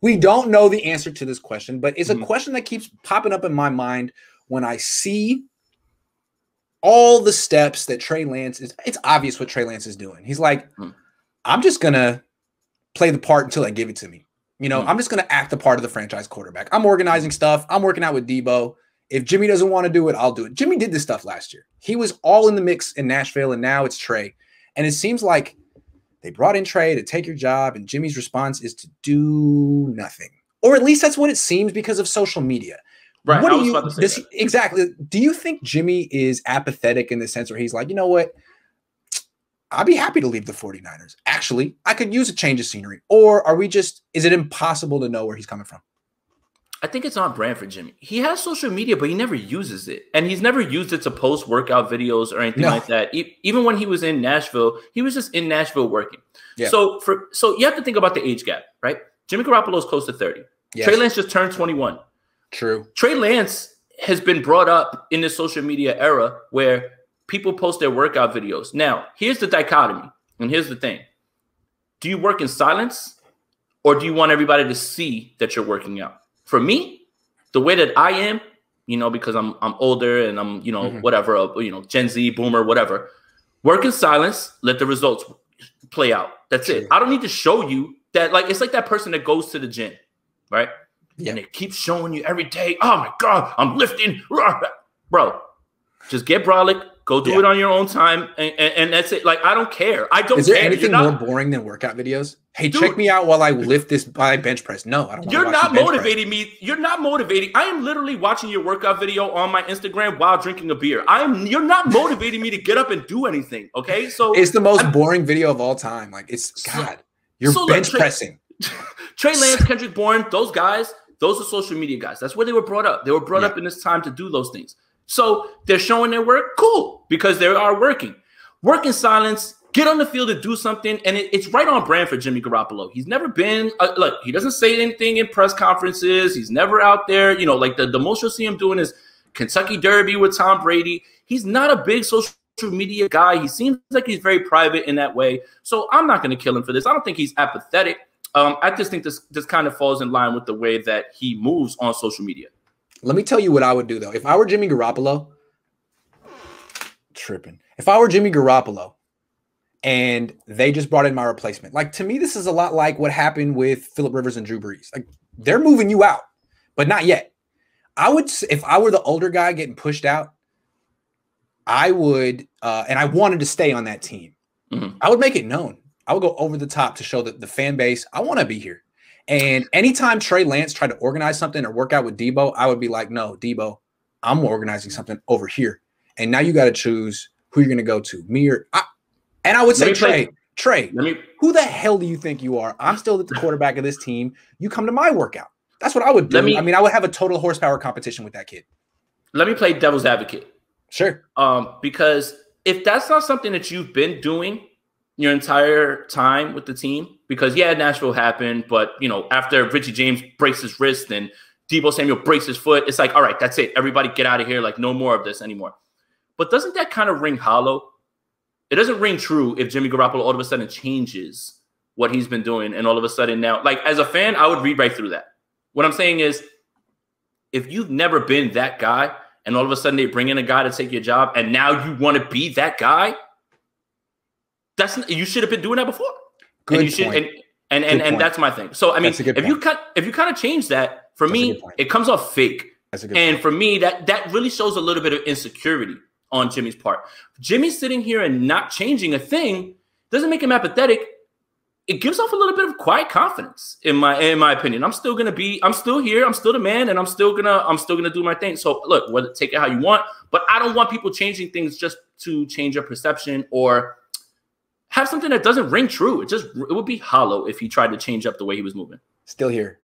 We don't know the answer to this question, but it's a question that keeps popping up in my mind when I see all the steps that Trey Lance is. It's obvious what Trey Lance is doing. He's like, I'm just going to play the part until they give it to me. You know, I'm just going to act the part of the franchise quarterback. I'm organizing stuff. I'm working out with Debo. If Jimmy doesn't want to do it, I'll do it. Jimmy did this stuff last year. He was all in the mix in Nashville, and now it's Trey. And it seems like they brought in Trey to take your job, and Jimmy's response is to do nothing. Or at least that's what it seems because of social media. Right. What do you exactly? Do you think Jimmy is apathetic in the sense where he's like, you know what? I'd be happy to leave the 49ers. Actually, I could use a change of scenery. Or are we just, is it impossible to know where he's coming from? I think it's on brand for Jimmy. He has social media, but he never uses it. And he's never used it to post workout videos or anything like that. Even when he was in Nashville, he was just in Nashville working. Yeah. So you have to think about the age gap, right? Jimmy Garoppolo is close to 30. Yes. Trey Lance just turned 21. True. Trey Lance has been brought up in the social media era where people post their workout videos. Now, here's the dichotomy, and here's the thing. Do you work in silence, or do you want everybody to see that you're working out? For me, the way that I am, you know, because I'm older and I'm, you know, whatever, you know, Gen Z, boomer, whatever, work in silence, let the results play out. That's it. I don't need to show you that. Like, it's like that person that goes to the gym, right? Yeah. And it keeps showing you every day, oh my God, I'm lifting. Bro, just get brolic. Go do it on your own time, and that's it. Like, I don't care. I don't care. Is there anything more boring than workout videos? Hey, dude, check me out while I lift this by bench press. No, I don't want to watch You're not motivating me. You're not motivating. I am literally watching your workout video on my Instagram while drinking a beer. You're not motivating me to get up and do anything, okay? So it's the most boring video of all time. Like, it's, God, you're bench pressing. Trey Lance, Kendrick Bourne, those guys, those are social media guys. That's where they were brought up. They were brought up in this time to do those things. So they're showing their work, cool, because they are working. Work in silence, get on the field to do something, and it's right on brand for Jimmy Garoppolo. He's never been, look, he doesn't say anything in press conferences. He's never out there. You know, like the most you'll see him doing is Kentucky Derby with Tom Brady. He's not a big social media guy. He seems like he's very private in that way. So I'm not going to kill him for this. I don't think he's apathetic. I just think this kind of falls in line with the way that he moves on social media. Let me tell you what I would do, though. If I were Jimmy Garoppolo, if I were Jimmy Garoppolo and they just brought in my replacement, like, to me, this is a lot like what happened with Phillip Rivers and Drew Brees. Like, they're moving you out, but not yet. I would, if I were the older guy getting pushed out, I would, and I wanted to stay on that team, I would make it known. I would go over the top to show that the fan base, I want to be here. And anytime Trey Lance tried to organize something or work out with Debo, I would be like, no, Debo, I'm organizing something over here. And now you got to choose who you're going to go to, me or and I would say, Trey, who the hell do you think you are? I'm still the quarterback of this team. You come to my workout. That's what I would do. I mean, I would have a total horsepower competition with that kid. Let me play devil's advocate. Sure. Because if that's not something that you've been doing your entire time with the team, because Nashville happened, but you know, after Richie James breaks his wrist and Debo Samuel breaks his foot, it's like, all right, that's it. Everybody get out of here. Like, no more of this anymore. But doesn't that kind of ring hollow? It doesn't ring true if Jimmy Garoppolo all of a sudden changes what he's been doing, and all of a sudden now, like, as a fan, I would read right through that. What I'm saying is, if you've never been that guy, and all of a sudden they bring in a guy to take your job, and now you want to be that guy, you should have been doing that before. Good and you point. should, and that's my thing. So I mean, if you kind of change that, for me, it comes off fake. And for me, that really shows a little bit of insecurity on Jimmy's part. Jimmy sitting here and not changing a thing doesn't make him apathetic. It gives off a little bit of quiet confidence, in my opinion. I'm still here, I'm still the man, and I'm still gonna do my thing. So look, take it how you want, but I don't want people changing things just to change your perception or have something that doesn't ring true. It would be hollow if he tried to change up the way he was moving. Still here.